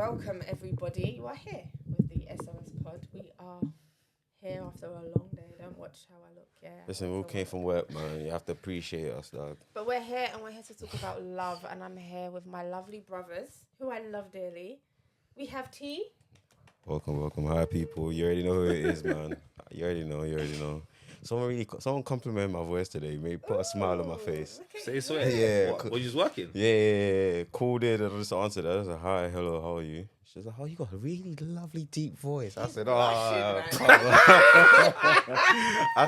welcome everybody. You are here with the S.O.S pod. We are here after a long day. Don't watch how I look. Yeah. Listen, we all came from work, man. You have to appreciate us, dog. But we're here and we're here to talk about love. And I'm here with my lovely brothers, who I love dearly. We have T. Welcome. Hi, people. You already know who it is, man. You already know. Someone complimented my voice today. Made put a smile on my face. Say swear. Yeah. What, were you just working? Yeah. Called in and I just answered that. I was like, hi, hello, how are you? She was like, oh, you got a really lovely deep voice. I said, I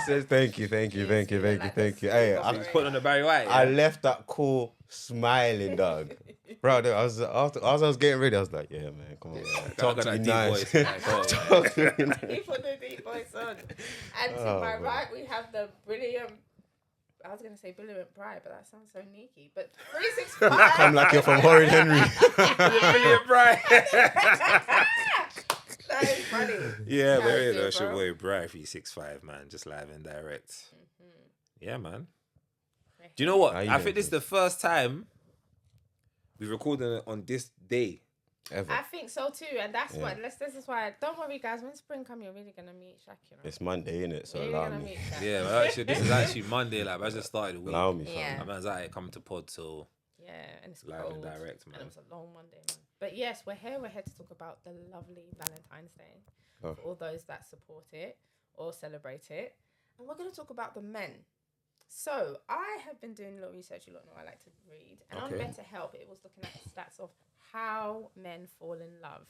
said, thank you. Hey, I was putting on the Barry White. Yeah? I left that call smiling, dog. Bro, I was getting ready. I was like, yeah, man, come on, man. Talk to me nice. Talk to me nice. He put the deep voice on. And to my right, we have the brilliant. I was going to say brilliant bride, but that sounds so sneaky. But 365. Come like you're from Horrid Henry. Brilliant bride. That is funny. Yeah, there you go. It's your boy Bride 365, man. Just live and direct. Mm-hmm. Yeah, man. Do you know what? I think this is the first time we've recorded on this day. Ever. I think so too, and that's what. This is why. Don't worry, guys. When spring comes, you're really gonna meet Shaq. You know? It's Monday, innit? So you're allow me. Yeah, but actually, this is actually Monday. Like, I just started the week. Allow me, fam. Yeah. My man's out coming to pod till. Yeah, and it's live cold, and direct, man. And it was a long Monday, man. But yes, we're here. We're here to talk about the lovely Valentine's Day for all those that support it or celebrate it, and we're gonna talk about the men. So I have been doing a little research. You lot know I like to read, and on Better Help, it was looking at the stats of how men fall in love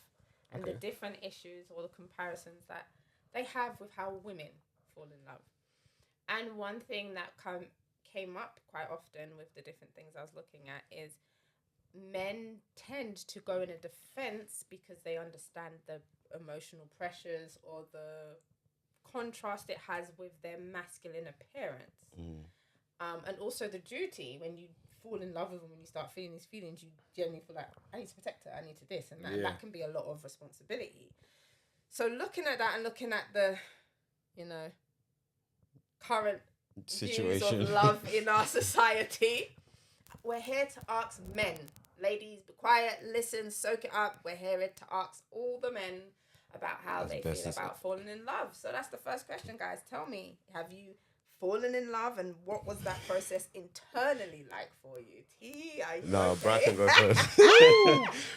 and the different issues or the comparisons that they have with how women fall in love. And one thing that came up quite often with the different things I was looking at is men tend to go in a defense because they understand the emotional pressures or the contrast it has with their masculine appearance. And also the duty when you fall in love with them, when you start feeling these feelings, you generally feel like, I need to protect her, I need to this and that. And that can be a lot of responsibility. So looking at that and looking at the, current situation views of love in our society, we're here to ask men. Ladies, be quiet, listen, soak it up. We're here to ask all the men about how they feel about falling in love. So that's the first question, guys. Tell me, have you fallen in love, and what was that process internally like for you? T, are you No, okay? Brad can go first.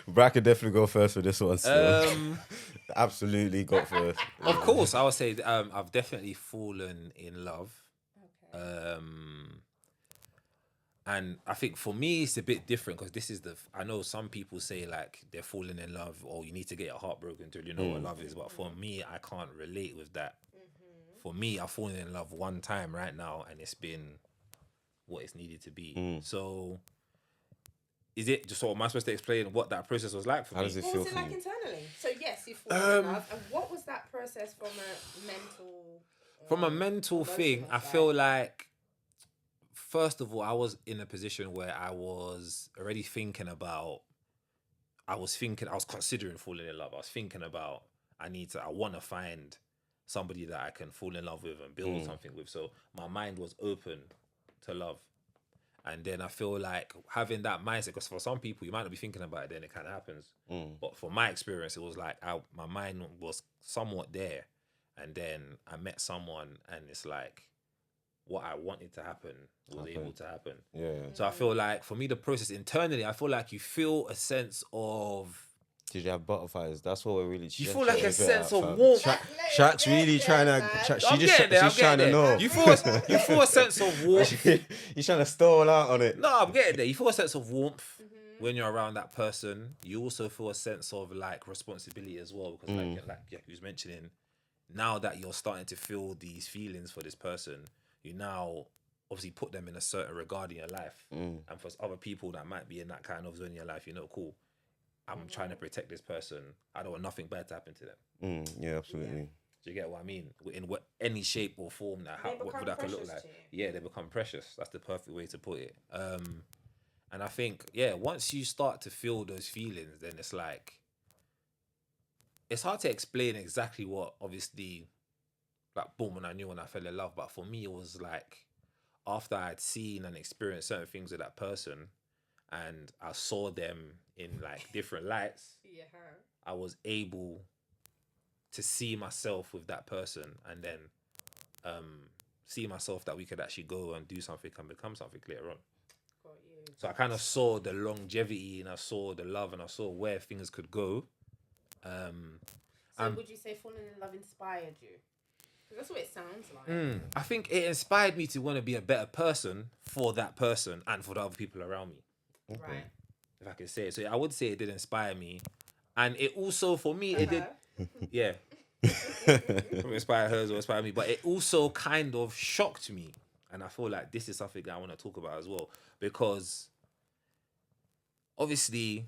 Brad can definitely go first for this one. Absolutely go first. Of course, I would say I've definitely fallen in love. Okay. And I think for me, it's a bit different because this is I know some people say like they're falling in love or you need to get your heart broken to really know what love is. But for me, I can't relate with that. For me, I've fallen in love one time right now and it's been what it's needed to be. So is it just sort of, am I supposed to explain what that process was like for me? How does it feel What was it like internally? So yes, you fallen in love. And what was that process from a mental... From a mental thing, I feel like, first of all, I was in a position where I was already thinking about, I was considering falling in love. I was thinking about, I want to find somebody that I can fall in love with and build something with. So my mind was open to love. And then I feel like having that mindset, because for some people, you might not be thinking about it, then it kind of happens. But for my experience, it was like my mind was somewhat there. And then I met someone and it's like what I wanted to happen was able to happen. Yeah. So I feel like for me, the process internally, I feel like you feel a sense of... Did you have butterflies? That's what we're really... You feel like a sense of warmth. Shaq's really trying to... She's trying to know. You feel a sense of warmth. He's trying to stall out on it. No, I'm getting there. You feel a sense of warmth when you're around that person. You also feel a sense of like responsibility as well. Because like he was mentioning, now that you're starting to feel these feelings for this person, you now obviously put them in a certain regard in your life. And for other people that might be in that kind of zone in your life, cool, I'm trying to protect this person. I don't want nothing bad to happen to them. Yeah, absolutely. Yeah. Do you get what I mean? In any shape or form what that can look like. Yeah, they become precious. That's the perfect way to put it. And I think, once you start to feel those feelings, then it's like, it's hard to explain exactly what, obviously, like, boom, when I fell in love. But for me, it was like, after I'd seen and experienced certain things with that person, and I saw them in like different lights, Yeah. I was able to see myself with that person, and then see myself that we could actually go and do something and become something later on. Got you. So I kind of saw the longevity, and I saw the love, and I saw where things could go. So would you say falling in love inspired you? Because that's what it sounds like. I think it inspired me to want to be a better person for that person and for the other people around me. Right. If I could say it. So I would say it did inspire me. And it also, for me, it did. Yeah. Probably inspire her or inspire me. But it also kind of shocked me. And I feel like this is something that I want to talk about as well. Because obviously,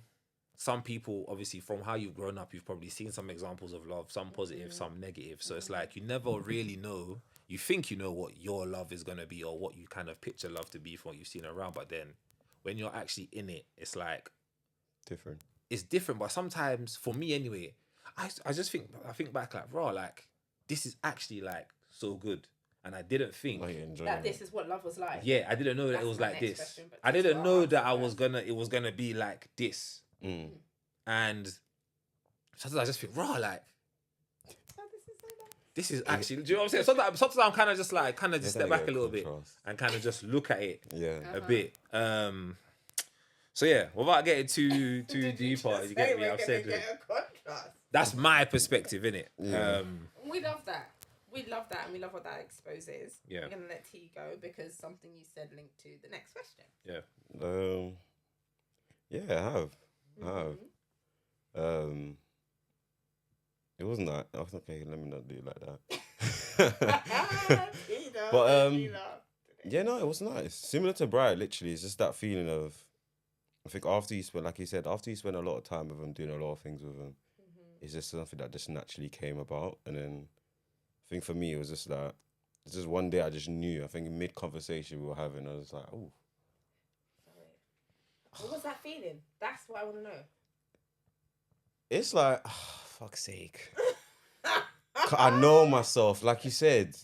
some people, obviously, from how you've grown up, you've probably seen some examples of love, some positive, some negative. So it's like you never really know. You think you know what your love is going to be or what you kind of picture love to be from what you've seen around. But then when you're actually in it, it's like Different. It's different. But sometimes, for me anyway, I just think, I think back like, bro, like, this is actually like so good. And I didn't think that this is what love was like. Yeah, I didn't know that it was like this. I didn't know that it was gonna be like this. And sometimes I just think, raw, like, this is actually, do you know what I'm saying? Sometimes I'm kind of just like, step back a little bit and kind of just look at it a bit. So yeah, without getting too deeper, you get me? I've said that's my perspective, innit? Yeah. We love that. We love that, and we love what that exposes. Yeah. I'm gonna let T go because something you said linked to the next question. Yeah. Yeah, I have. It wasn't that. I was okay. Let me not do it like that. But yeah, no, it was nice. Similar to Brian, literally, it's just that feeling of. I think after you spend, like you said, after you spend a lot of time with them, doing a lot of things with them, it's just something that just naturally came about. And then I think for me, it was just that. It's just one day I just knew. I think mid conversation we were having, I was like, oh. What was that feeling? That's what I want to know. It's like, oh, fuck's sake. I know myself. Like you said,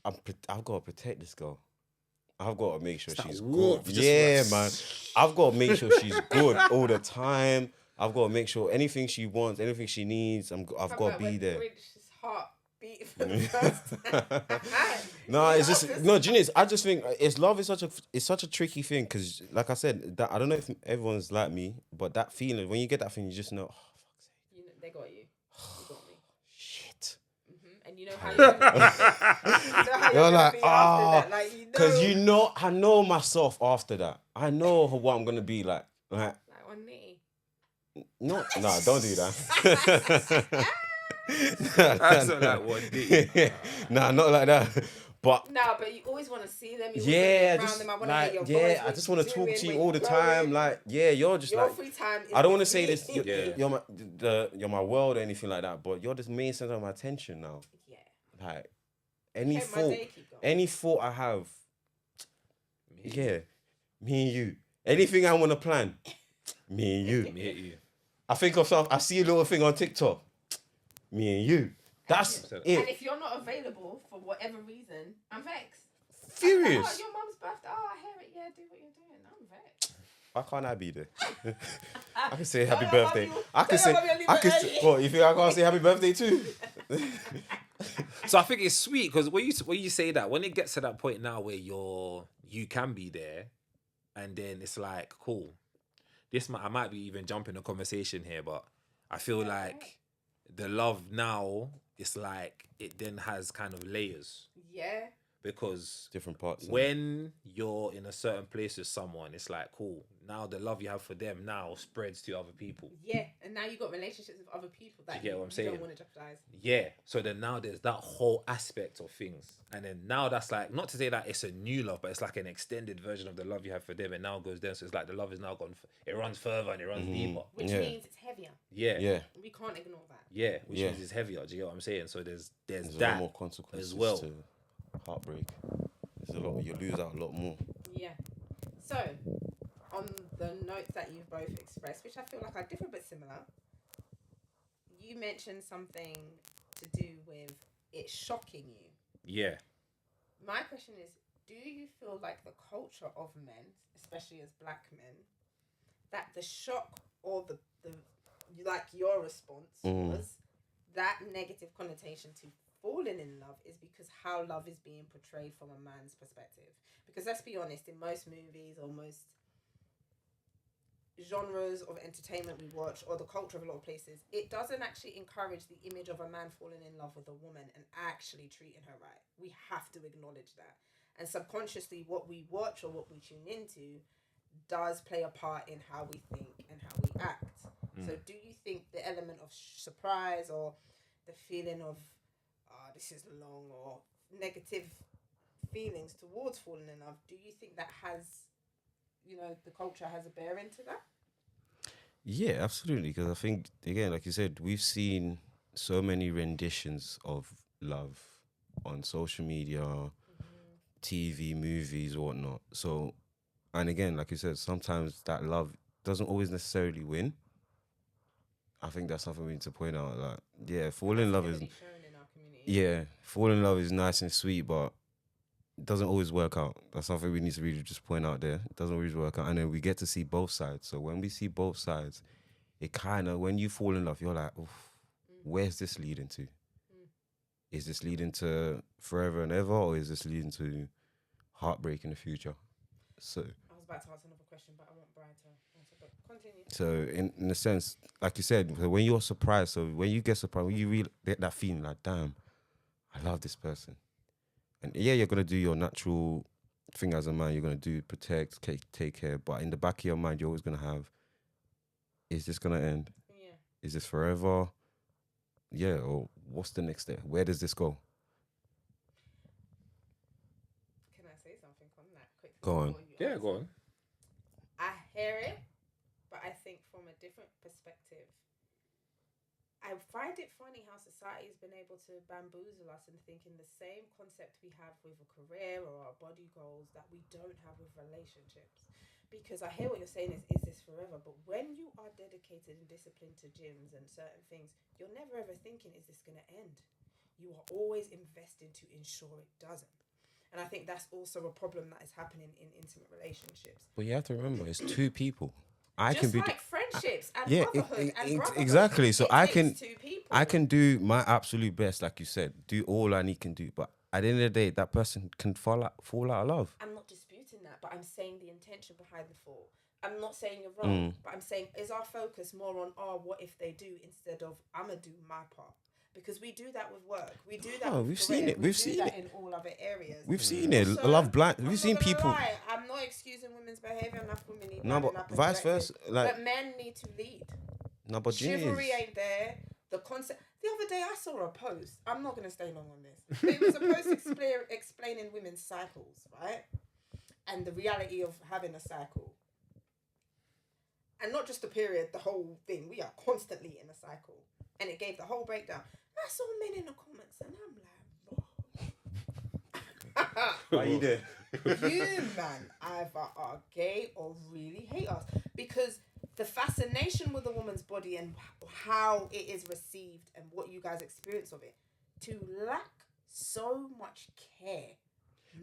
I've got to protect this girl. I've got to make sure she's good. Yeah, man. I've got to make sure she's good all the time. I've got to make sure anything she wants, anything she needs, I've got to be there. His heart beat for the first time. No, it's just no. Genius. I just think love is such a tricky thing because, like I said, that I don't know if everyone's like me, but that feeling when you get that thing, you just know. Oh, fuck's sake. You know, they got you. You got me. Shit. And you know how you're like, because I know myself after that. I know what I'm gonna be like. Like on me. No, don't do that. That's not like one day. Nah, not like that. But but you always want to see them. You I just want to talk to you all the time. Like, you're just your like free time. I don't want to say this. You're my world or anything like that. But you're the main center of my attention now. Yeah. Like any thought I have. Yeah, me and you. Anything I want to plan. Me and you. Me and you. I think of something. I see a little thing on TikTok. Me and you. That's it. And if you're not available for whatever reason, I'm vexed. Furious. Like, your mum's birthday. Oh, I hear it. Yeah, do what you're doing. I'm vexed. Why can't I be there? I can say happy birthday. I can say. What, you think I can't say happy birthday too? So I think it's sweet because when you say that, when it gets to that point now where you can be there, and then it's like, cool. I might be even jumping the conversation here, but I feel like the love now, it's like it then has kind of layers. Yeah. Because different parts. When you're in a certain place with someone, it's like, cool. Now the love you have for them now spreads to other people. Yeah, and now you've got relationships with other people that you don't want to jeopardize. Yeah, so then now there's that whole aspect of things. And then now that's like, not to say that it's a new love, but it's like an extended version of the love you have for them. It now goes down. So it's like the love is now gone, it runs further and it runs deeper. Which means it's heavier. Yeah. We can't ignore that. Yeah, which means it's heavier. Do you get what I'm saying? So there's that a lot more consequences as well. To heartbreak. There's a lot. You lose out a lot more. Yeah. So, on the notes that you've both expressed, which I feel like are different but similar, you mentioned something to do with it shocking you. Yeah. My question is, do you feel like the culture of men, especially as black men, that the shock or the like your response was that negative connotation to falling in love is because how love is being portrayed from a man's perspective. Because let's be honest, in most movies or most genres of entertainment we watch, or the culture of a lot of places, it doesn't actually encourage the image of a man falling in love with a woman and actually treating her right. We have to acknowledge that. And subconsciously, what we watch or what we tune into does play a part in how we think and how we act. So do you think the element of surprise or the feeling of this is long, or negative feelings towards falling in love, do you think that has, the culture has a bearing to that? Yeah, absolutely. Because I think, again, like you said, we've seen so many renditions of love on social media, TV, movies, whatnot. So, and again, like you said, sometimes that love doesn't always necessarily win. I think that's something we need to point out. Like, yeah, fall in love is, fall in love is nice and sweet, but it doesn't always work out. That's something we need to really just point out there. It doesn't always work out. And then we get to see both sides. So when we see both sides, it kind of, when you fall in love, you're like, oof, where's this leading to? Is this leading to forever and ever, or is this leading to heartbreak in the future? So I was about to ask another question, but I want Brian to answer. But continue. So in a sense, like you said, when you're surprised, so when you get surprised, when you really get that feeling like, damn, I love this person. And yeah, you're going to do your natural thing as a man. You're going to do protect, take care. But in the back of your mind, you're always going to have, is this going to end? Yeah. Is this forever? Yeah, or what's the next step? Where does this go? Can I say something on that quickly? Go on. Yeah, go on. I hear it, but I think from a different perspective. I find it funny how society has been able to bamboozle us in thinking the same concept we have with a career or our body goals that we don't have with relationships. Because I hear what you're saying is this forever? But when you are dedicated and disciplined to gyms and certain things, you're never ever thinking, is this going to end? You are always investing to ensure it doesn't. And I think that's also a problem that is happening in intimate relationships. But you have to remember, it's two people. Just like friendships and brotherhood and brotherhood. Exactly. So I can do my absolute best, like you said, do all I can do. But at the end of the day, that person can fall out of love. I'm not disputing that, but I'm saying the intention behind the fall. I'm not saying you're wrong, but I'm saying, is our focus more on, what if they do, instead of, I'm going to do my part? Because we do that with work. We do that with we've career. seen it. We've seen that it in all other areas. We've seen it. Love blind. We've seen people. Lie. I'm not excusing women's behaviour. Enough women need. No, but vice versa. Like, but men need to lead. No, but chivalry ain't there. The concept. The other day I saw a post. I'm not going to stay long on this. But it was a post explaining women's cycles, right? And the reality of having a cycle. And not just the period, the whole thing. We are constantly in a cycle. And it gave the whole breakdown. I saw men in the comments and I'm like, why you there? You, man, either are gay or really hate us. Because the fascination with a woman's body and how it is received and what you guys experience of it, to lack so much care.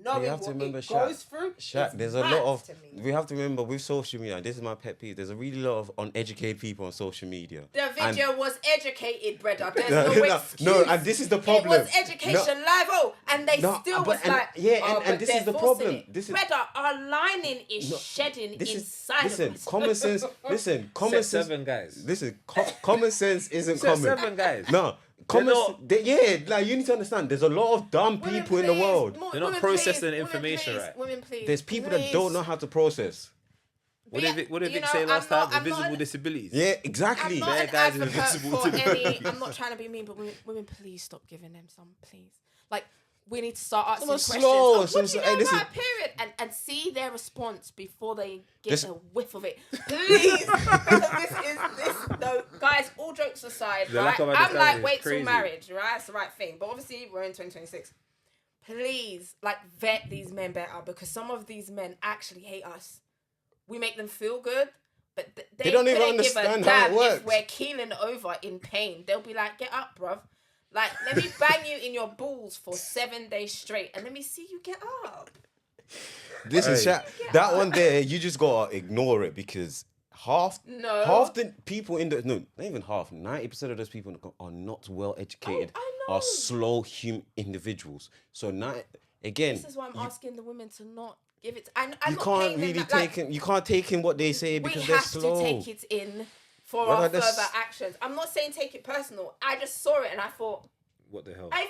Knowing you have to remember, goes through. There's a lot of. We have to remember with social media. This is my pet peeve. There's a really lot of uneducated people on social media. The video was educated, brother. There's no excuse. No, and this is the problem. It was education live. And they still was like, and this is the problem. This is, brother, our lining is shedding inside of us. Common sense. Listen, common sense. 7 guys. Listen, common sense isn't common. 7 guys. No. You need to understand. There's a lot of dumb people in the world. They're not processing information right. Women, please. There's people that don't know how to process. What did Vic say last time? Invisible disabilities. Yeah, exactly. I'm not guys invisible disabilities. I'm not trying to be mean, but women, please stop giving them some, please. Like, we need to start asking questions. What do you know about period? And see their response before they get a whiff of it. Please. No, guys, all jokes aside, right? I'm like, wait till marriage, right? It's the right thing. But obviously, we're in 2026. Please, like, vet these men better, because some of these men actually hate us. We make them feel good, but they don't even understand how it works. If we're keeling over in pain, they'll be like, get up, bruv. Like, let me bang you in your balls for 7 days straight and let me see you get up. That one there, you just gotta ignore it, because half No. the people in the not even half, 90% of those people are not well educated, I know. are slow individuals. So again, This is why I'm asking the women to not give it. I'm you not can't paying them really that, take in, you can't take in what they say because they're slow. We have to take it in for Brother, our that's- further actions. I'm not saying take it personal. I just saw it and I thought, What the hell? I'm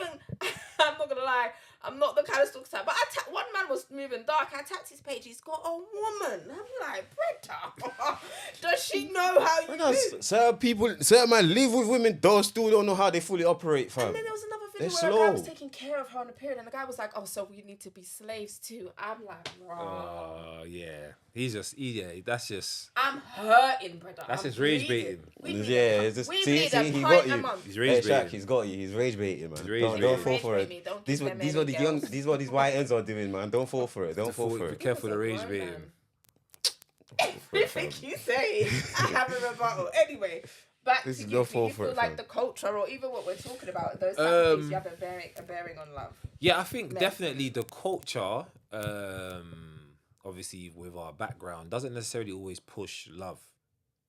not gonna lie, I'm not the kind of stalker type. But one man was moving dark. I tapped his page. He's got a woman. I'm like, Bretta, does she know how you do? Certain man live with women, those still don't know how they fully operate, fam. And then there was another video They're where a guy was slow. taking care of her on a period, and the guy was like, "Oh, so we need to be slaves too." I'm like, "Wow." Yeah. That's just. I'm hurting, brother. That's I'm just rage bleeding. baiting. Yeah, it's just we see, bleed a he pint got a you. month. He's Hey, rage Shaq, baiting. he's got you. He's rage baiting, man. He's rage Don't baiting. fall for Rage it. bait me. Don't These give what them these any what the young girls. these what these white ends are doing, man. Don't fall for it. Don't fall for Be it. careful the rage Grown baiting. man. You think you say I have a rebuttal anyway? Back This to is you. no Do fall you for feel it, like fam. the culture, or even what we're talking about, those type of things, you have a bearing on love? Yeah, I think Less. definitely the culture, obviously with our background, doesn't necessarily always push love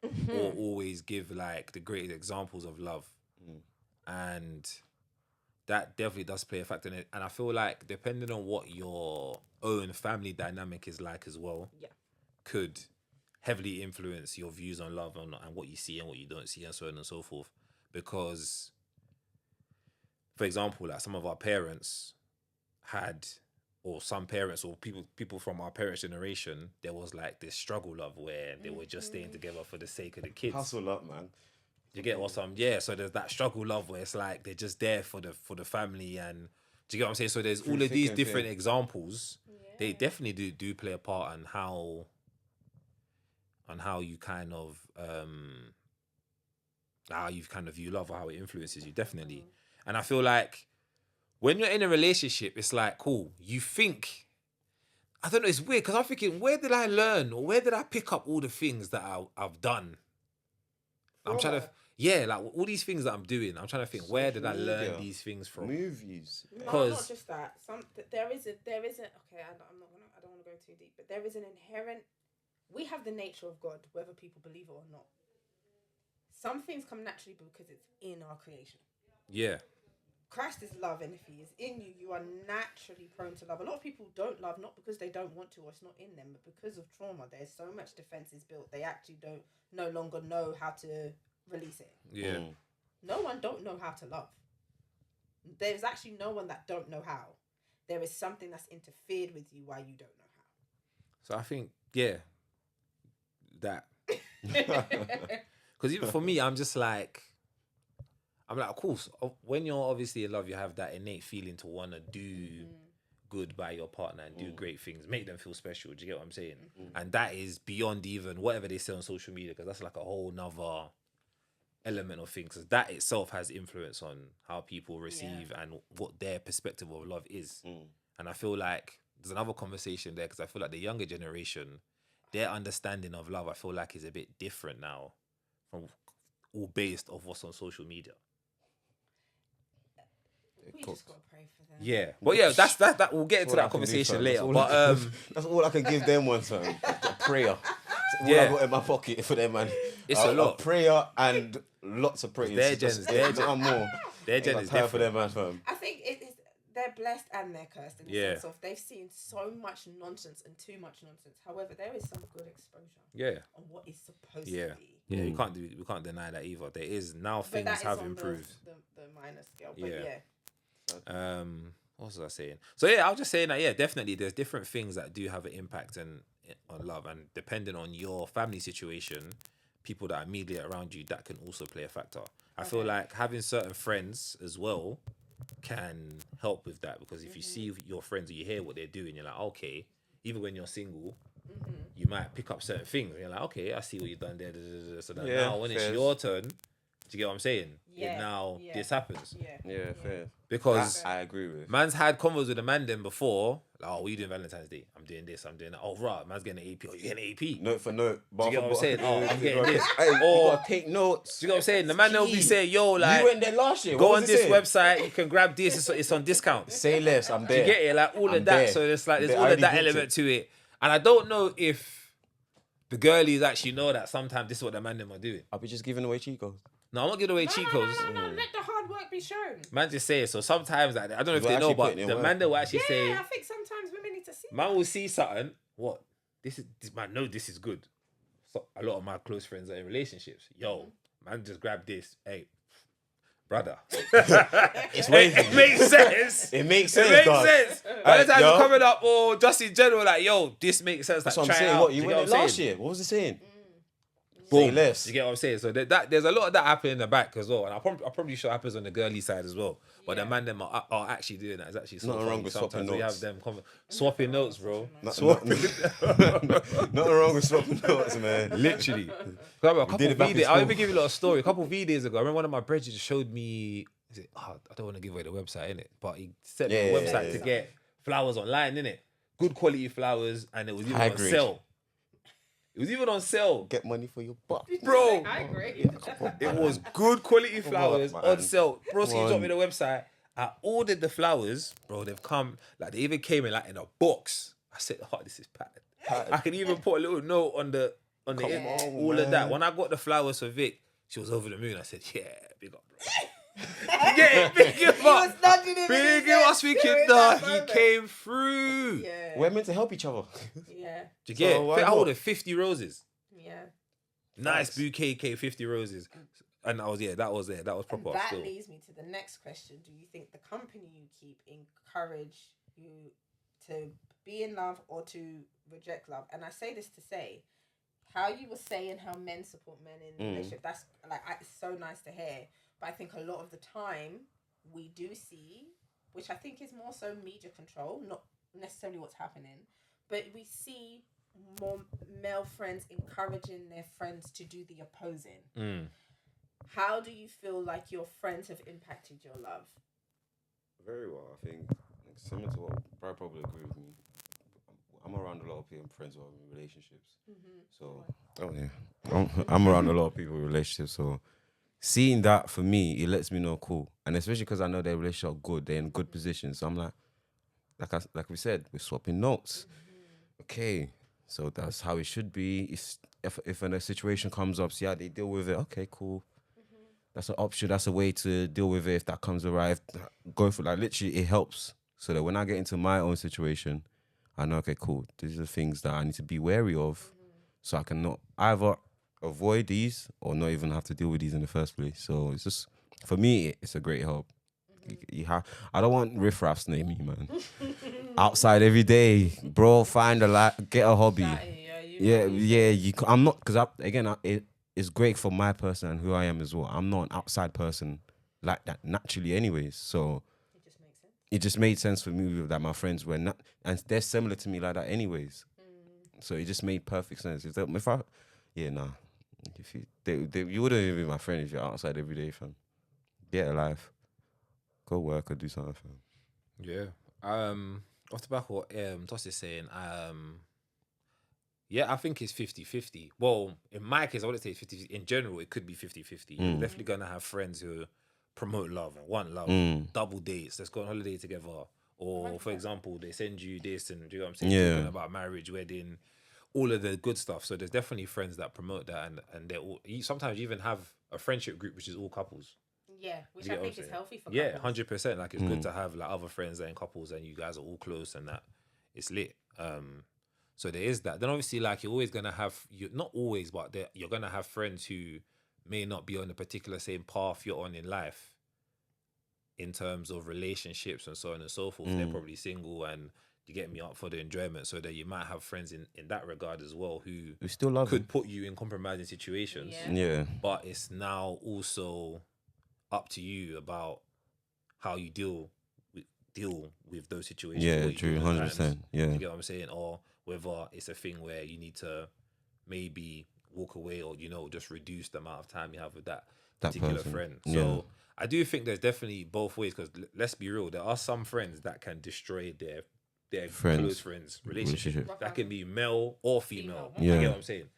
or always give like the great examples of love. And that definitely does play a factor in it. And I feel like depending on what your own family dynamic is like as well, could heavily influence your views on love and what you see and what you don't see and so on and so forth. Because, for example, like some of our parents had, or some parents or people from our parents' generation, there was like this struggle love where they were just staying together for the sake of the kids. Hustle up, man. You get what I'm so there's that struggle love where it's like they're just there for the family, and do you get what I'm saying? So there's all of these different examples. They definitely do play a part on how you kind of view love or how it influences you, definitely. And I feel like when you're in a relationship, it's like, cool, you think, I don't know, it's weird because I'm thinking, where did I learn or where did I pick up all the things that I've done? I'm trying to, like all these things that I'm doing, I'm trying to think, where did I learn these things from? Movies. No, not just that. There isn't. Okay, I don't want to go too deep, but there is an inherent. We have the nature of God, whether people believe it or not. Some things come naturally because it's in our creation. Yeah. Christ is love, and if he is in you, you are naturally prone to love. A lot of people don't love, not because they don't want to or it's not in them, but because of trauma. There's so much defenses built, they actually no longer know how to release it. Yeah. No one don't know how to love. There's actually no one that don't know how. There is something that's interfered with you why you don't know how. So I think, that. Because even for me, I'm like, of course, when you're obviously in love, you have that innate feeling to want to do good by your partner and do great things, make them feel special. Do you get what I'm saying? And that is beyond even whatever they say on social media, because that's like a whole nother element of things. 'Cause that itself has influence on how people receive and what their perspective of love is. And I feel like there's another conversation there, because I feel like the younger generation, their understanding of love, I feel like is a bit different now from all based off what's on social media. We just gotta pray for them. Yeah, but that's that. We'll get into that conversation later. But that's all I can give them one time. A prayer. That's all I got in my pocket for them, man. It's a lot. A prayer and lots of prayers. Their gen more. Their gen is different for them, man, fam. I think they're blessed and they're cursed in the sense of they've seen so much nonsense and too much nonsense. However, there is some good exposure. On what is supposed to be. Yeah, we can't deny that either. There is now, But things have improved. The minor scale, but What was I saying? So I was just saying that definitely there's different things that do have an impact on love, and depending on your family situation, people that are immediately around you, that can also play a factor. I feel like having certain friends as well can help with that, because if you see your friends or you hear what they're doing, you're like, okay, even when you're single, you might pick up certain things and you're like, okay, I see what you've done there. So that now when it's your turn, do you get what I'm saying? This happens. Yeah, fair. Because I agree with. Man's had convos with a man then before. Like, what are you doing Valentine's Day? I'm doing this, I'm doing that. Oh, right, man's getting an AP. Oh, you're getting an AP. Note for note. Do you get what I'm saying? Oh, I'm getting this. Hey, you gotta take notes. Do you get what I'm saying? The man will be saying, yo, like, you went there last year. go on this website, you can grab this, it's on discount. Say less, I'm there. You get it? Like, all of that. there. So it's like, there's I all of already that booked element it. to it. And I don't know if the girlies actually know that sometimes this is what the man them are doing. I'll be just giving away cheat codes. No, I'm not giving away cheat codes. No. Let the hard work be shown. Man just say it. So sometimes, like, I don't know if You're they know, actually but putting in the work. man that will actually say, I think sometimes women need to see. man will see something. What? This man know this is good. So a lot of my close friends are in relationships. Yo, man, just grab this. Hey, brother. It's wavy. It makes sense. It makes sense. It makes dog. sense. By the time yo. you're coming up, or just in general, like, yo, this makes sense. That's Like, what I'm try it saying. out. What you Do went get it what I'm last saying? year? What was it saying? Boom. Say less. You get what I'm saying? So there's a lot of that happening in the back as well, and I'm probably sure happens on the girly side as well. But the man them are actually doing that. It's actually so Nothing funny. wrong with Sometimes swapping we notes. have them swapping notes, bro. Nothing wrong with swapping notes, man. Literally. I remember a couple did it back in I'll school. even give you a little story. A couple of days ago, I remember one of my brothers just showed me. I don't want to give away the website, innit? But he sent me a website to get flowers online, innit? Good quality flowers, and it was even High on grade. sale. It was even on sale. Get money for your butt. Bro, I agree. it was good quality flowers man. on sale. Bro, so Come he dropped me on. the website. I ordered the flowers, bro. They've come, like, they even came in like in a box. I said, oh, this is patterned. I could even put a little note on the on, all of that. man. When I got the flowers for Vic, she was over the moon. I said, yeah, big up, bro. Yeah, big him up. Big him. I was thinking, nah, he came through. Yeah. We're meant to help each other. Yeah. Do you get So it? why I think I not? ordered 50 roses. Yeah. Nice bouquet cake, 50 roses. And that was proper. That Still. leads me to the next question. Do you think the company you keep encourage you to be in love or to reject love? And I say this to say, how you were saying how men support men in relationship, that's like, it's so nice to hear. But I think a lot of the time we do see, which I think is more so media control, not necessarily what's happening, but we see more male friends encouraging their friends to do the opposing. How do you feel like your friends have impacted your love? Very well, I think. Similar to what Brad probably agree with me. I'm around a lot of people, friends who are in relationships. So, I'm around a lot of people in relationships. So, seeing that for me, it lets me know cool, and especially because I know their relationship are good, they're in good positions. So I'm like we said, we're swapping notes. Okay, so that's how it should be. If a situation comes up, see how they deal with it. Okay, cool. That's an option. That's a way to deal with it if that comes around. Go for literally, it helps so that when I get into my own situation, I know, okay, cool. These are the things that I need to be wary of, so I can not either avoid these or not even have to deal with these in the first place. So it's just, for me, it's a great help. I don't want riffraffs near me, man. Outside every day, bro. Find get a hobby. I'm not, because it's great for my person and who I am as well. I'm not an outside person like that naturally, anyways. So It just makes sense. it just made sense for me that my friends were not, and they're similar to me like that, anyways. So it just made perfect sense. If you wouldn't even be my friend if you're outside every day, fam. Get a life, go work or do something, fam. Yeah. Off the back of what Toss is saying, yeah, I think it's 50-50. Well, in my case, I wouldn't say it's 50-50. In general, it could be 50-50. You're definitely going to have friends who promote love and want love, double dates, let's go on holiday together. Or, for example, they send you this and, do you know what I'm saying? Yeah. Talking about marriage, wedding, all of the good stuff. So there's definitely friends that promote that. And they're all, sometimes you even have a friendship group, which is all couples. Yeah, which You I get what think I'm is saying? healthy for Yeah, couples. 100%. Like, it's good to have like other friends that are in couples and you guys are all close and that it's lit. So there is that. Then obviously, like, you're always gonna have, not always, but you're gonna have friends who may not be on a particular same path you're on in life, in terms of relationships and so on and so forth. They're probably single and you get me up for the enjoyment. So that you might have friends in that regard as well who We still love could put you in compromising situations. Yeah. But it's now also up to you about how you deal with those situations. Yeah, what you true, do at 100%. times. Yeah. You get what I'm saying? Or whether it's a thing where you need to maybe walk away or, just reduce the amount of time you have with that particular person. friend. Yeah. So I do think there's definitely both ways, because let's be real, there are some friends that can destroy their close friends' relationship. That can be male or female. Yeah. You get what I'm saying?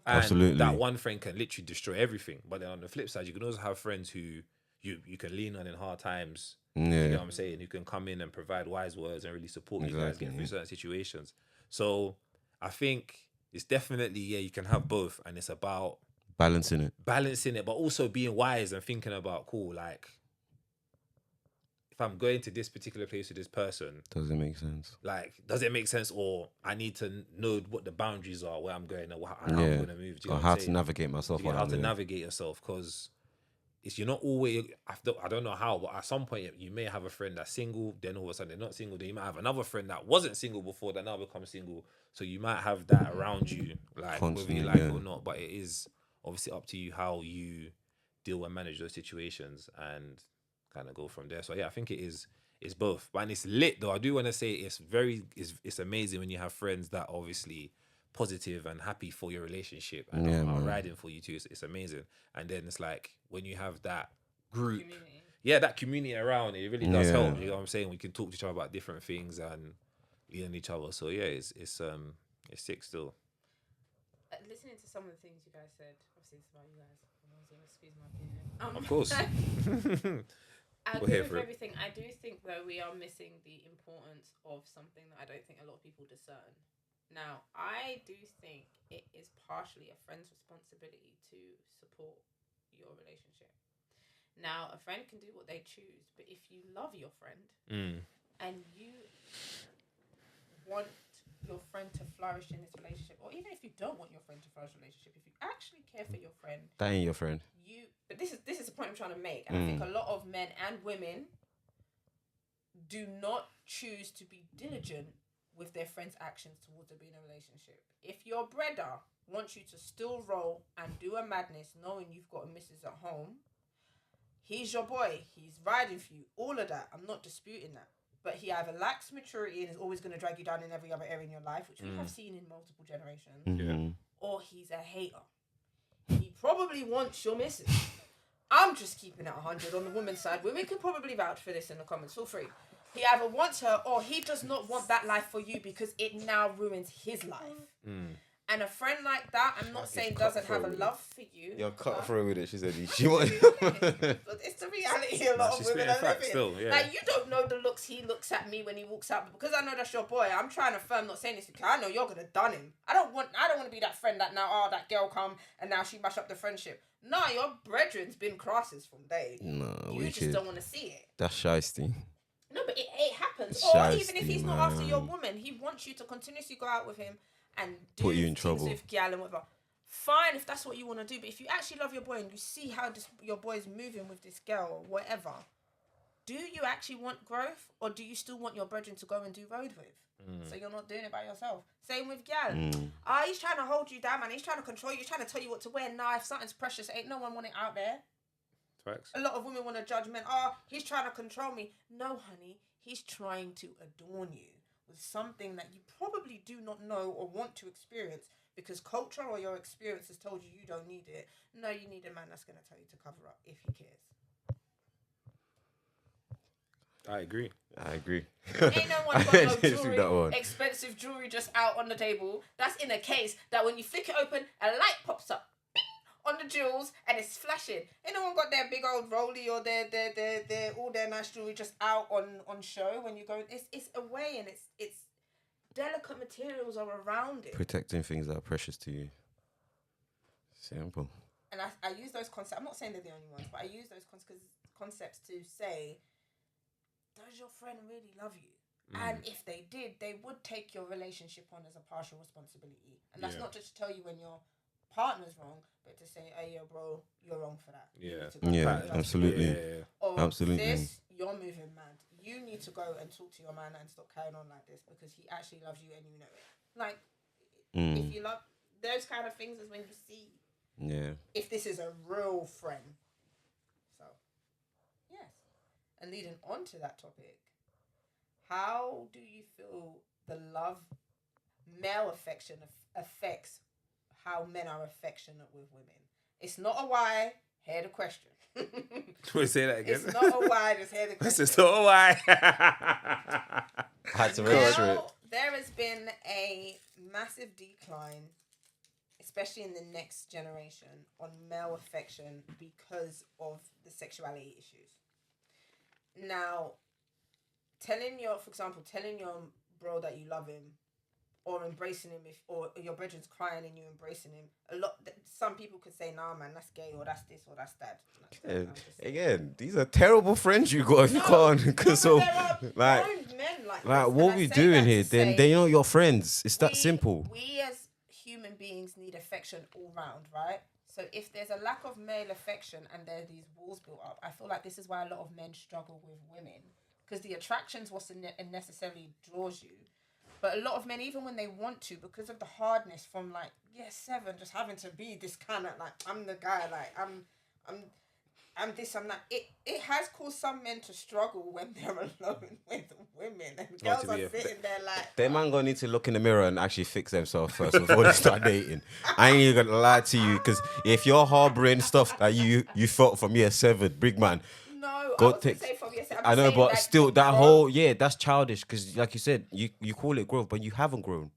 And Absolutely. that one friend can literally destroy everything. But then on the flip side, you can also have friends who you can lean on in hard times. Yeah. You get what I'm saying? Who can come in and provide wise words and really support you guys get through certain situations. So I think it's definitely, you can have both, and it's about balancing it. But also being wise and thinking about, cool, like, if I'm going to this particular place with this person, Does it make sense? like, does it make sense, or I need to know what the boundaries are, where I'm going, and how I'm going to move. Do you know Or what how I'm to saying? navigate myself. How to navigate yourself, because you're not always. I don't know how, but at some point you may have a friend that's single, then all of a sudden they're not single. Then you might have another friend that wasn't single before that now becomes single. So you might have that around you, like Constantly, whether you like it or not. But it is obviously up to you how you deal and manage those situations and kind of go from there. So I think it is. It's both, but and it's lit though. I do want to say it's amazing when you have friends that obviously positive and happy for your relationship and are riding for you too. It's amazing. And then it's like when you have that group, that community around, it really does help. You know what I'm saying? We can talk to each other about different things and lean on each other. So it's sick still. Listening to some of the things you guys said, obviously it's about you guys. I was gonna squeeze my opinion. Of course. I agree with everything. I do think though we are missing the importance of something that I don't think a lot of people discern. Now, I do think it is partially a friend's responsibility to support your relationship. Now, a friend can do what they choose, but if you love your friend and you want your friend to flourish in this relationship, or even if you don't want your friend to flourish in a relationship, if you actually care for your friend, that ain't your friend. But this is the point I'm trying to make, and I think a lot of men and women do not choose to be diligent with their friends' actions towards being in a relationship. If your brother wants you to still roll and do a madness, knowing you've got a missus at home, he's your boy. He's riding for you. All of that. I'm not disputing that. But he either lacks maturity and is always going to drag you down in every other area in your life, which we have seen in multiple generations, or he's a hater. He probably wants your missus. I'm just keeping it 100 on the woman's side. Women can probably vouch for this in the comments. Feel free. He either wants her or he does not want that life for you because it now ruins his life. And a friend like that, I'm not saying doesn't have a love for you. You're cutthroat with it, she said. She wants. It's the reality a lot of women are living. Still, Like, you don't know the looks he looks at me when he walks out, but because I know that's your boy, I'm trying to firm, not saying this because I know you're gonna done him. I don't want to be that friend that now, that girl come and now she mash up the friendship. Nah, your brethren's been crosses from day. No, you just don't want to see it. That's shiesty. No, but it happens. Shiesty, or even if he's not after your woman, he wants you to continuously go out with him and put you in trouble with gal and whatever. Fine, if that's what you want to do. But if you actually love your boy and you see how your boy's moving with this girl or whatever, do you actually want growth, or do you still want your brethren to go and do road with? So you're not doing it by yourself. Same with gal. He's trying to hold you down, man. He's trying to control you. He's trying to tell you what to wear. Nah, if something's precious, ain't no one want it out there. Facts. A lot of women want to judge men. He's trying to control me. No, honey. He's trying to adorn you with something that you probably do not know or want to experience because culture or your experience has told you you don't need it. No, you need a man that's going to tell you to cover up if he cares. I agree. Ain't no one got no jewelry, expensive jewelry just out on the table. That's in a case that when you flick it open, a light pops up on the jewels and it's flashing. Ain't no one got their big old rollie or their all their nice jewelry just out on show when you go. It's away and it's delicate materials are around it. Protecting things that are precious to you. Simple. And I use those concepts. I'm not saying they're the only ones, but I use those concepts to say, does your friend really love you? And if they did, they would take your relationship on as a partial responsibility. And that's not just to tell you when your partner's wrong, but to say, hey, yo, bro, you're wrong for that. Absolutely. Or absolutely. This, you're moving mad. You need to go and talk to your man and stop carrying on like this because he actually loves you and you know it. Like, if you love those kind of things is when you see if this is a real friend. So, yes. And leading on to that topic, how do you feel the male affection affects how men are affectionate with women? It's not a why. Hear the question. Can we say that again? It's not a why. Just hear the question. It's not a why. I had to register it. There has been a massive decline, especially in the next generation, on male affection because of the sexuality issues. Now, telling your bro that you love him or embracing him or your brethren's crying and you embracing him. Some people could say, nah, man, that's gay, or that's this, or that's that. Again, these are terrible friends you got if you can't console. Like what we doing here? Then they know your friends. It's that simple. We as human beings need affection all round, right? So if there's a lack of male affection and there are these walls built up, I feel like this is why a lot of men struggle with women, because the attraction's what necessarily draws you. But a lot of men, even when they want to, because of the hardness from like year 7, just having to be this kind of like, I'm the guy, like I'm this, I'm that. It has caused some men to struggle when they're alone with women, and girls are sitting there like. Their man gonna need to look in the mirror and actually fix themselves first before they start dating. I ain't even gonna lie to you, because if you're harboring stuff that you felt from year 7, big man. No, go I take. Say from year 7. I know, but still, that whole that's childish. Because like you said, you call it growth, but you haven't grown.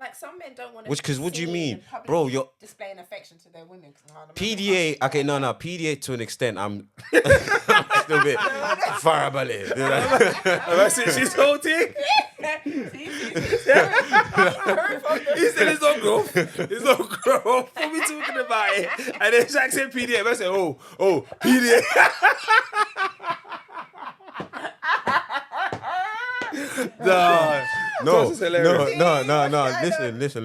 Like some men don't want to. Because what do you mean, bro? You're displaying affection to their women. PDA. Okay, no, PDA to an extent. I'm a little bit far about it. Have I seen she's whole thing? He said it's not growth. It's not growth. What are we talking about it? And then Shaq said PDA. I said, oh, PDA. No. Listen. Let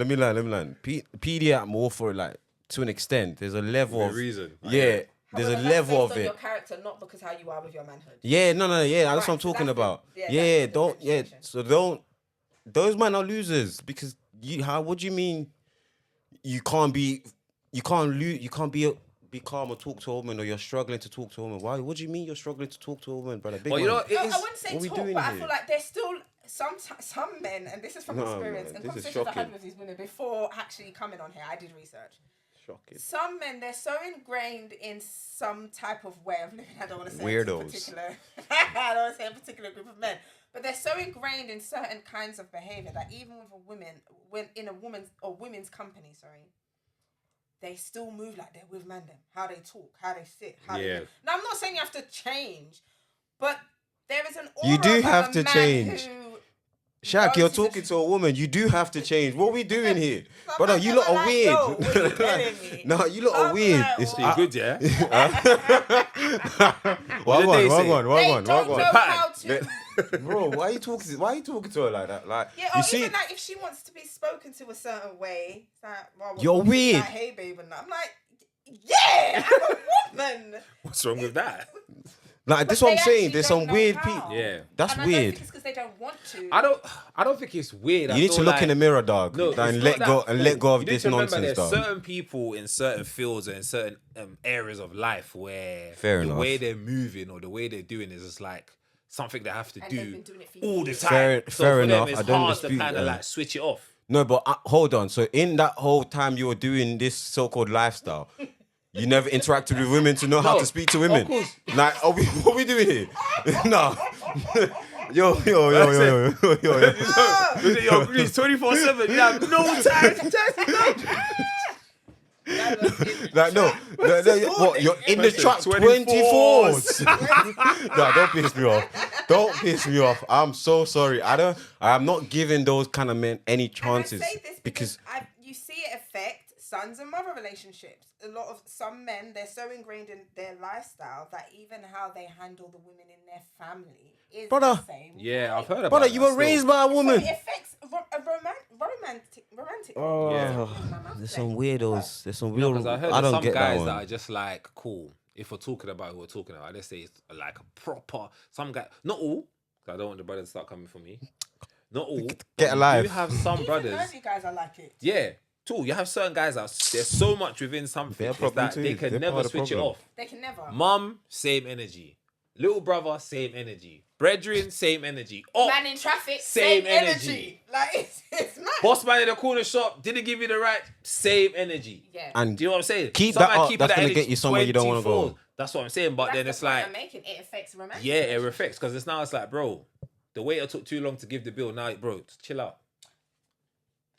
me learn. PDA, I'm all for it, like to an extent. There's a level of reason. Yeah, there's a level of it. Your character, not because how you are with your manhood. Yeah, no, yeah. That's what I'm talking about. So don't. Those men are losers because what do you mean? You can't be calm or talk to a woman, or you're struggling to talk to a woman. Why? What do you mean you're struggling to talk to a woman, brother? Well, I wouldn't say talk, but I feel like there's still some men, and this is from experience and conversations I had with these women before actually coming on here. I did research. Shocking. Some men, they're so ingrained in some type of way of living. I don't want to say weirdos. I don't want to say a particular group of men, but they're so ingrained in certain kinds of behavior that even with a woman, when in a woman's or women's company, they still move like they're with man them. How they talk, how they sit, how they move. Now, I'm not saying you have to change, but there is an aura you do about have a to man change. Shaq, you're talking to a woman. You do have to change. What are we doing here? Brother, you lot are weird. No, you lot are weird. It's good, yeah? Wrong one. To... Bro, why are you talking to her like that? Like, yeah, or you see, even like if she wants to be spoken to a certain way, it's like, well, you're weird. Like, hey, babe, and I'm like, yeah, I'm a woman. What's wrong with that? Like, this is what I'm saying. There's some weird people. Yeah, that's weird. I don't think it's because they don't want to. I don't think it's weird. You need to look in the mirror, dog, and let go of this nonsense, dog. There's certain people in certain fields and in certain areas of life where the way they're moving or the way they're doing is just like something they have to do all the years. time. Fair enough. It's I don't hard dispute to kind of like switch it off. No, but hold on. So in that whole time you were doing this so-called lifestyle, you never interacted with women to know how to speak to women. Of course. Like, what are we doing here? No. Yo. Yo, Greece 24/7. You have no time to test Like, no. What? You're in the truck 24s. No, don't piss me off. I'm so sorry. I'm not giving those kind of men any chances. And I say this because you see it affect sons and mother relationships. Some men, they're so ingrained in their lifestyle that even how they handle the women in their family is the same. Yeah, I've heard about Brother, you were raised by a woman. So it affects romantic. Oh, yeah. There's some weirdos. There's some real. I heard I don't some get guys that that are just like cool. If we're talking about who we're talking about, let's say it's like a proper. Some guy, not all. I don't want the brothers to start coming for me. Not all. Get alive. You have some brothers. Even guys are like it. Yeah. Too, you have certain guys that there's so much within something that they can never switch it off. They can never. Mum, same energy. Little brother, same energy. Brethren, same energy. Man in traffic, same energy. Like it's mad. Boss man in the corner shop didn't give you the right, same energy. Yeah. And do you know what I'm saying? Keep that up. That's gonna get you somewhere you don't want to go. That's what I'm saying. But then it's like, it affects romantic. Yeah, it affects because it's like, bro, the waiter took too long to give the bill. Now, bro, chill out.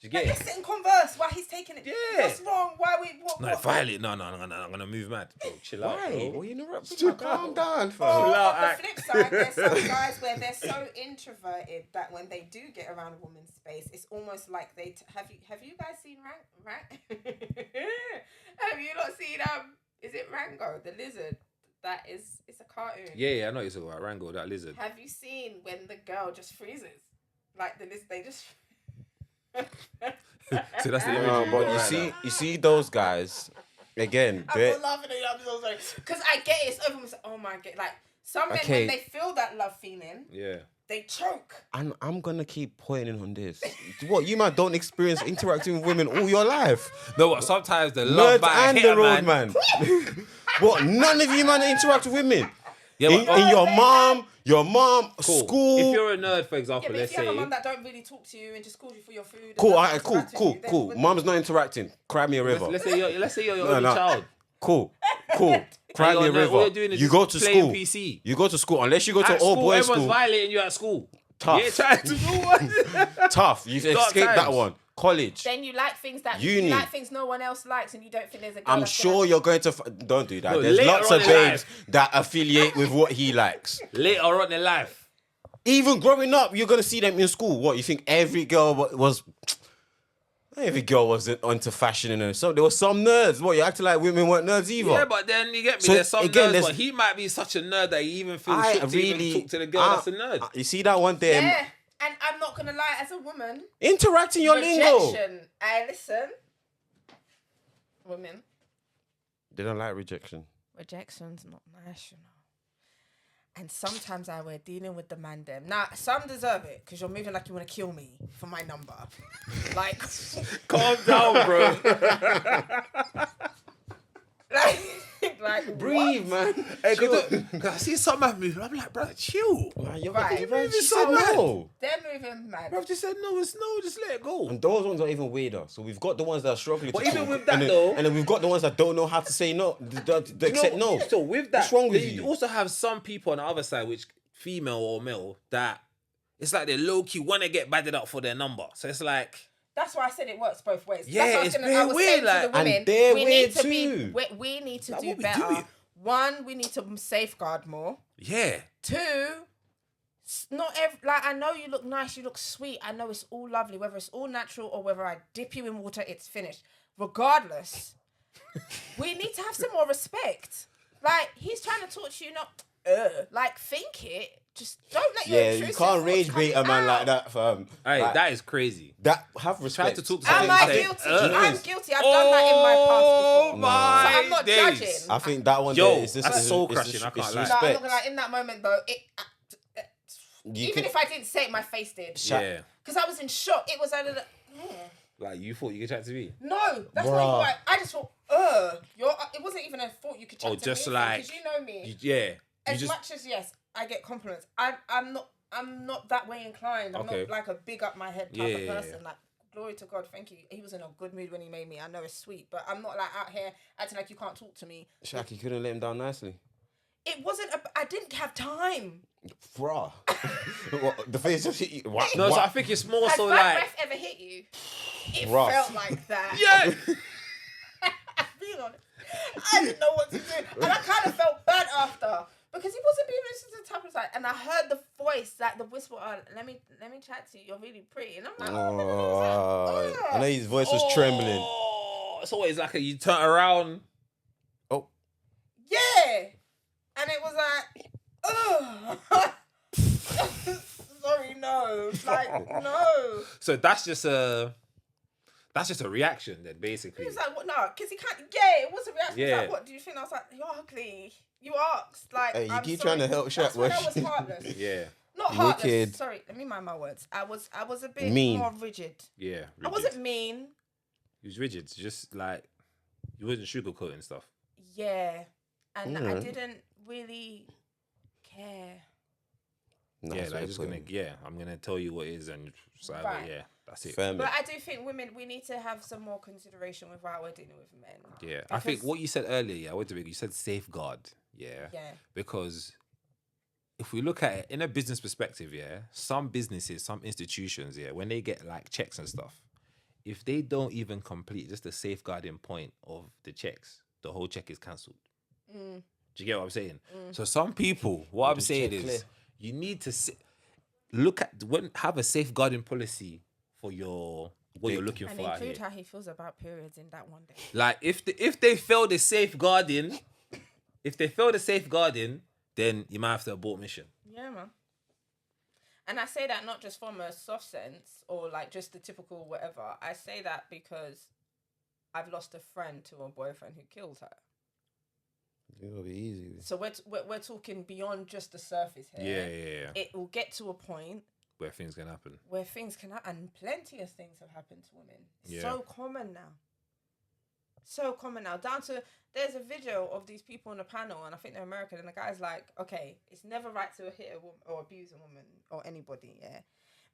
you get Let's sit and converse while he's taking it. Yeah. What's wrong? Why we? No, violate. No, I'm gonna move mad. Bro, chill out, Why? bro. What are you interrupting? Calm down, fam. Or out, on the act. flip side, there's some guys where they're so introverted that when they do get around a woman's space, it's almost like they have you guys seen Rango? Have you not seen is it Rango the lizard? It's a cartoon. Yeah, I know it's about Rango, that lizard. Have you seen when the girl just freezes? Like the lizard, they just. So that's the image. No, but right you see those guys again. I'm not laughing at you. I'm so sorry because I get it. It's over. Oh my god! Like some men Okay. when they feel that love feeling, Yeah. they choke. And I'm gonna keep pointing on this. What, you man don't experience interacting with women all your life? No, but sometimes the love Nerds by and the road man. What? None of you man interact with women. Yeah, in your mom, cool. school. If you're a nerd, for Yeah, example, but let's if you have a say. mum that don't really talk to you and just calls you for your food. and Cool, doesn't alright, interact with you, then cool. when- Mom's not interacting. Cry me a river. Let's say you're your No, only no. child. Cool. Cry And me a you're all you're river. doing is You just go to playing school. PC. You go to school. Unless you go to At all school, boys everyone's school. violating you at school. Tough. You ain't trying to do what? Tough. You've Dark escaped that times. one. College. Then you like things that Uni. you like things no one else likes, and you don't think there's a girl. I'm that's sure you're going to... Don't do that. No, There's later lots on of in babes life. that affiliate with what he likes. Later on in life. Even growing up, you're going to see them in school. What, you think every girl was... Every girl wasn't onto fashion and so there were some nerds. What, you acting like women weren't nerds either? Yeah, but then you get me. So, There's some again, nerds, there's- but he might be such a nerd that he even feels I shook to really... even talk to the girl that's a nerd. You see that one day? Yeah, and I'm not gonna lie, as a woman, Interacting your lingo. rejection. I listen. Women, They don't like rejection. rejection's not nice, you know. And sometimes we're dealing with the man them. Now, some deserve it because you're moving like you want to kill me for my number. Like, Calm down, bro. like Breathe, what? man. Hey, cause I see some man moving. I'm like, bro, chill. You're Right. you're moving she so said mad. no. They're moving mad. Bro, just said no, it's no, just let it go. And those ones are even weirder. So we've got the ones that are struggling. But to even talk, with that and then, though- and then we've got the ones that don't know how to say no. They accept no. So with that, What's wrong with then you? also have some people on the other side, which female or male, that it's like they low key want to get badded up for their number. So it's like, That's why I said it works both ways. Yeah, That's what it's I was very was weird, saying like- to the and women, they're we weird need to too. we need to Like, do what we better. doing? One, we need to safeguard more. yeah, Two, not every, like I know you look nice, you look sweet. I know it's all lovely, whether it's all natural or whether I dip you in water, it's finished. Regardless, we need to have some more respect. Like he's trying to talk to you, not like think it. Just don't let your Yeah, you intrusive can't thoughts rage come bait a man out. like that, fam. hey, Like, that is crazy. that have respect. to talk to Am Something I say, guilty? "Uh." I'm guilty. I've done that in my past before. my So I'm not days. judging. I think that one Yo, there is just that's it's- soul it's crushing, I can't it's lie. No, I'm not respect. gonna lie. In that moment though, You even can- if I didn't say it, my face did. Yeah, Because I was in shock. It was a little. like you thought you could chat to me. No, that's Bruh. not even. I just thought, it wasn't even a thought you could chat Oh, to just me like- because you know me. Yeah, As you just much as yes, I get compliments. I'm not that way inclined. I'm Okay. not like a big up my head type Yeah, of yeah, person. Like glory to God, thank you. He was in a good mood when he made me. I know it's sweet, but I'm not like out here acting like you can't talk to me. Shaq, you couldn't let him down nicely. It wasn't. I didn't have time. Bruh. What, the face just hit you. What? no. So what? I think it's more Has so bad like breath ever hit you? It Rough. felt like that. yeah. Being honest, I didn't know what to do, and I kind of felt bad after because he wasn't being listened to the type of like, and I heard the voice, like the whisper, let me chat to you. You're really pretty, and I'm like, Oh, I know his voice was trembling. Oh, it's always like you turn around. Oh, yeah, and it was like, sorry, no, like no. So that's just a reaction then, basically. He was like, what? No, because he can't. Yeah, it was a reaction. He was Yeah. like, what do you think? I was like, you're ugly. You asked. Like, hey, you I'm keep sorry. trying to help Shaq. That's when I was heartless. Yeah, Not heartless. Wicked. Sorry, let me mind my words. I was a bit Mean. more rigid. yeah. I wasn't mean. He was rigid. Just like he wasn't sugarcoating stuff. Yeah, and I Mm. didn't really care. Nice yeah, way like of just putting gonna. it. Yeah, I'm gonna tell you what it is, and so Right. yeah, that's it. Fair, But mate. I do think we need to have some more consideration with how we're dealing with men. Yeah, I think Because- what you said earlier. Yeah, wait a minute. You said safeguard. Yeah, Yeah. because if we look at it in a business perspective, yeah, some businesses, some institutions, yeah, when they get like checks and stuff, if they don't even complete just the safeguarding point of the checks, the whole check is cancelled. Do you get what I'm saying? So some people, what I'm saying is, you need to have a safeguarding policy for what you're looking and for out here. include how he feels about periods in that one day. Like if they fail the safeguarding, then you might have to abort mission. Yeah, man. And I say that not just from a soft sense or like just the typical whatever. I say that because I've lost a friend to a boyfriend who killed her. It'll be easy. So we're talking beyond just the surface here. Yeah. It will get to a point where things can happen. And plenty of things have happened to women. It's Yeah. so common now. Down to, there's a video of these people on a panel, and I think they're American, and the guy's like, okay, it's never right to hit a woman or abuse a woman or anybody, yeah?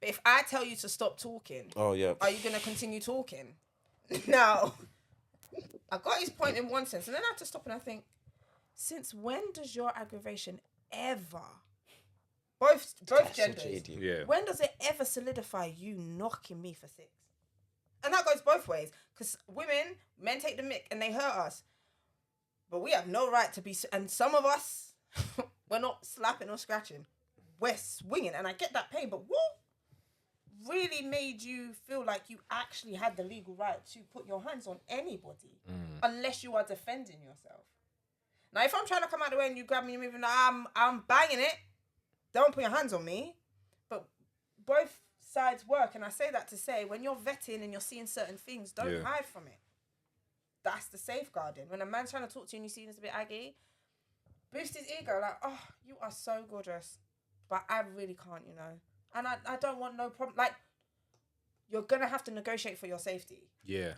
But if I tell you to stop talking, are you going to continue talking? Now, I got his point in one sense, and then I have to stop and I think, since when does your aggravation ever, both genders, when does it ever solidify you knocking me for 6? And that goes both ways, because men take the mick and they hurt us, but we have no right to be. And some of us, we're not slapping or scratching, we're swinging, and I get that pain. But what really made you feel like you actually had the legal right to put your hands on anybody, unless you are defending yourself? Now, if I'm trying to come out the way and you grab me and you're moving, I'm banging it. Don't put your hands on me. But both sides work, and I say that to say, when you're vetting and you're seeing certain things, don't hide from it. That's the safeguarding. When a man's trying to talk to you and you see him as a bit aggy, boost his ego, like, oh, you are so gorgeous, but I really can't, and I don't want no problem. Like, you're gonna have to negotiate for your safety. Yeah.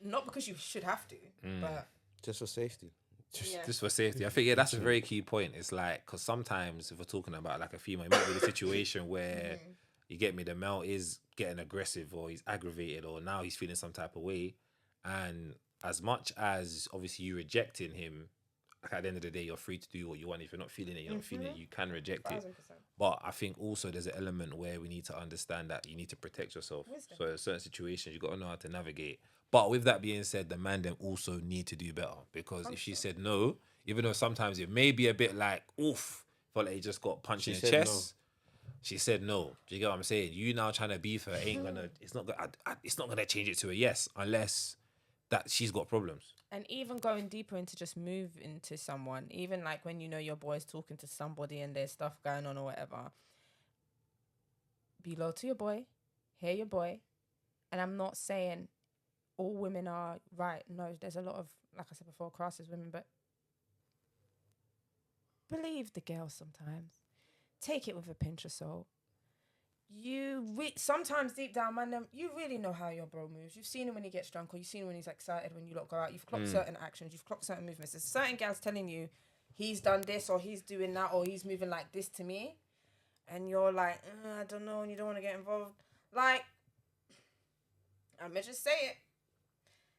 Not because you should have to, but just for safety. Just for safety. I think, that's a very key point. It's like, because sometimes if we're talking about like a female, it might be the situation where you get me, the male is getting aggressive or he's aggravated or now he's feeling some type of way. And as much as obviously you rejecting him, at the end of the day, you're free to do what you want. If you're not feeling it, you're not feeling it, you can reject 1,000%. It. But I think also there's an element where we need to understand that you need to protect yourself. Wisdom. So in certain situations, you got to know how to navigate. But with that being said, the man then also need to do better, because if she said no, even though sometimes it may be a bit like, oof, felt like he just got punched in the chest. No. She said no. Do you get what I'm saying? You now trying to beef her ain't gonna. It's not gonna change it to a yes unless that she's got problems. And even going deeper into just move into someone, even like when you know your boy's talking to somebody and there's stuff going on or whatever, be loyal to your boy, hear your boy. And I'm not saying all women are right. No, there's a lot of, like I said before, crosses women, but believe the girls sometimes. Take it with a pinch of salt. Sometimes deep down, man, you really know how your bro moves. You've seen him when he gets drunk, or you've seen him when he's excited when you lot go out. You've clocked certain actions, you've clocked certain movements. There's certain gals telling you he's done this or he's doing that or he's moving like this to me, and you're like, I don't know, and you don't want to get involved. Like, I'm gonna just say it.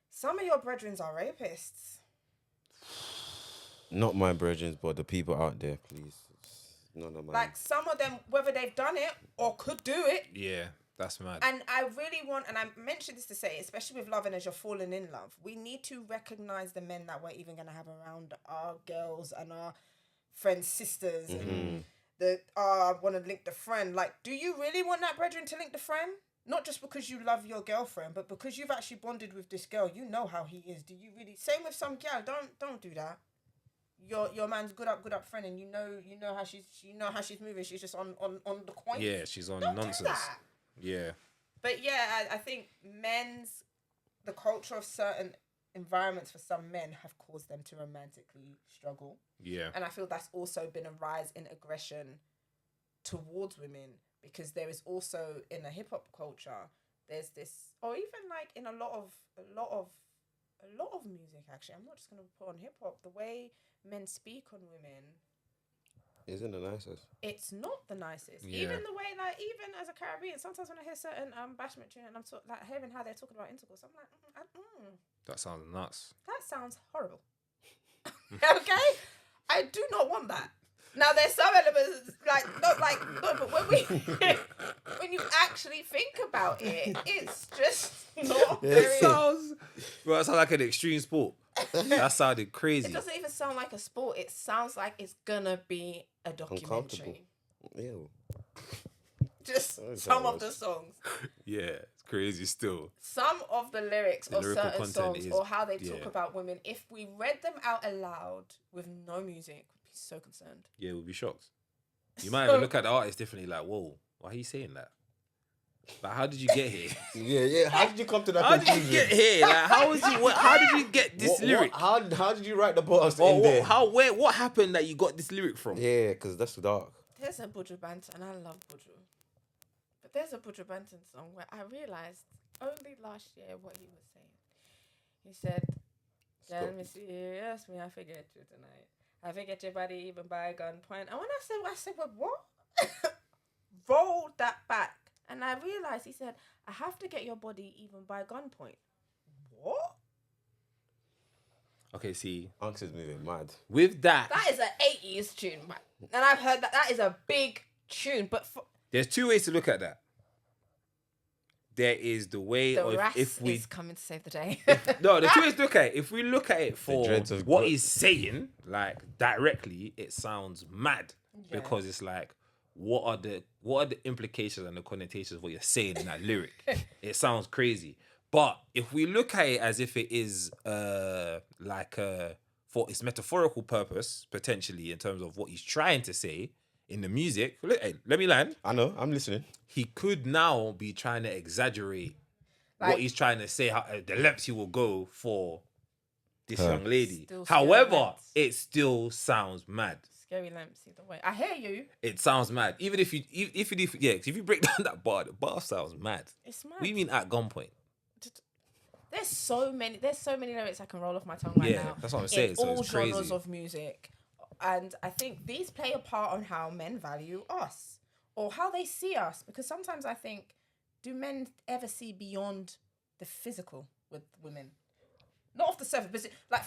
Some of your brethrens are rapists. Not my brethrens, but the people out there, please. None of mine. Like, some of them, whether they've done it or could do it. Yeah, that's mad. And I really want, and I mentioned this to say, especially with love and as you're falling in love, we need to recognise the men that we're even going to have around our girls and our friends' sisters. And I want to link the friend. Like, do you really want that brethren to link the friend? Not just because you love your girlfriend, but because you've actually bonded with this girl. You know how he is. Do you really? Same with some girl. Don't do that. Your man's good up friend, and you know how she's moving. She's just on the coin. Yeah, she's on nonsense. Do that. Yeah. But yeah, I think the culture of certain environments for some men have caused them to romantically struggle. Yeah. And I feel that's also been a rise in aggression towards women, because there is also in the hip hop culture, there's this, or even like in a lot of music, actually. I'm not just gonna put on hip hop. The way men speak on women isn't the nicest. It's not the nicest. Yeah. Even the way, like, even as a Caribbean, sometimes when I hear certain bashment tune and I'm like hearing how they're talking about intercourse, I'm like, that sounds nuts. That sounds horrible. Okay, I do not want that. Now there's some elements but when when you actually think about it, it's just not very... Bro, it sounds like an extreme sport. That sounded crazy. It doesn't even sound like a sport. It sounds like it's gonna be a documentary. Ew. Just some of the songs. Yeah, it's crazy still. Some of the lyrics of certain songs is, or how they talk about women, if we read them out aloud with no music, we'd be so concerned. Yeah, we'd be shocked. You might even look at the artist differently, like, whoa, why are you saying that? Like, how did you get here? Yeah. How did you come to that How conclusion? did you get here? Like, how did you get this lyric? How did you write the bars in there? What happened that you got this lyric from? Yeah, because that's dark. There's a Buju Banton, and I love Buju. But there's a Buju Banton song where I realised only last year what he was saying. He said, "Tell me serious, me I forget you tonight. I forget your body even by a gunpoint." And when I said, well, what? Rolled that back. And I realised he said, "I have to get your body even by gunpoint." What? Okay, see. Unks is moving mad. With that. That is an 80s tune, man. And I've heard that is a big tune. But there's two ways to look at that. There is the way if we... is coming to save the day. No, the two ways to look at it. If we look at it for what he's saying, like, directly, it sounds mad. Yeah. Because it's like, what are the implications and the connotations of what you're saying in that lyric? It sounds crazy. But if we look at it as if it is for its metaphorical purpose, potentially, in terms of what he's trying to say in the music, hey, let me land. I know, I'm listening. He could now be trying to exaggerate what he's trying to say, how the lengths he will go for this young lady. However, it still sounds mad. Scary lamps either way. I hear you. It sounds mad. Even if you break down that bar, the bar sounds mad. It's mad. What do you mean at gunpoint? There's so many lyrics I can roll off my tongue right now. Yeah, that's what I'm saying. In all genres of music. And I think these play a part on how men value us or how they see us. Because sometimes I think, do men ever see beyond the physical with women? Not off the surface, but like